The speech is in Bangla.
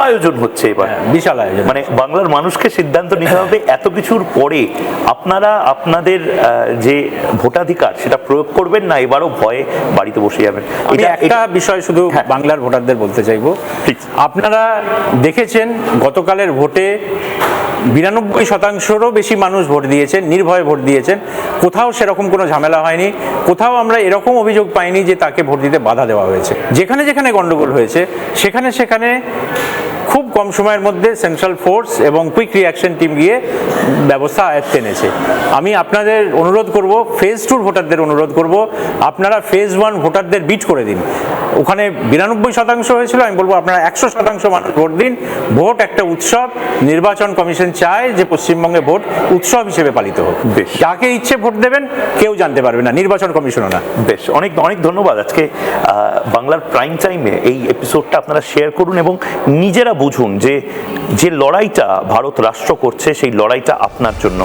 আয়োজন হচ্ছে এবার, বিশাল আয়োজন। মানে বাংলার মানুষকে সিদ্ধান্ত নিতে হবে এত কিছুর পরে আপনারা আপনাদের যে ভোটাধিকার সেটা প্রয়োগ করবেন না এবারও ভয়ে বাড়িতে বসে যাবেন? আমি একটা বিষয় শুধু বাংলার ভোটারদের বলতে চাইবো, আপনারা দেখেছেন গতকালের ভোটে 92%-রও বেশি মানুষ ভোট দিয়েছেন, নির্ভয়ে ভোট দিয়েছেন। কোথাও সেরকম কোনো ঝামেলা হয়নি, কোথাও আমরা এরকম অভিযোগ পাইনি যে তাকে ভোট দিতে বাধা দেওয়া হয়েছে। যেখানে যেখানে গন্ডগোল হয়েছে সেখানে সেখানে খুব কম সময়ের মধ্যে সেন্ট্রাল ফোর্স এবং কুইক রিয়াকশন টিম গিয়ে ব্যবস্থা আয়ত্তে এনেছে। আমি আপনাদের অনুরোধ করব, ফেজ 2 ভোটারদের অনুরোধ করব, আপনারা ফেজ 1 ভোটারদের বিট করে দিন। ওখানে 92% হয়েছিল, আমি বলবো আপনারা 100% মানুষ ভোট দিন। ভোট একটা উৎসব, নির্বাচন কমিশন চায় যে পশ্চিমবঙ্গে ভোট উৎসব হিসেবে পালিত হোক। যাকে ইচ্ছে ভোট দেবেন, কেউ জানতে পারবে না, নির্বাচন কমিশনও না। বেশ, অনেক অনেক ধন্যবাদ। আজকে বাংলার প্রাইম টাইমে এই এপিসোডটা আপনারা শেয়ার করুন এবং নিজেরা বুঝুন যে যে লড়াইটা ভারত রাষ্ট্র করছে সেই লড়াইটা আপনার জন্য।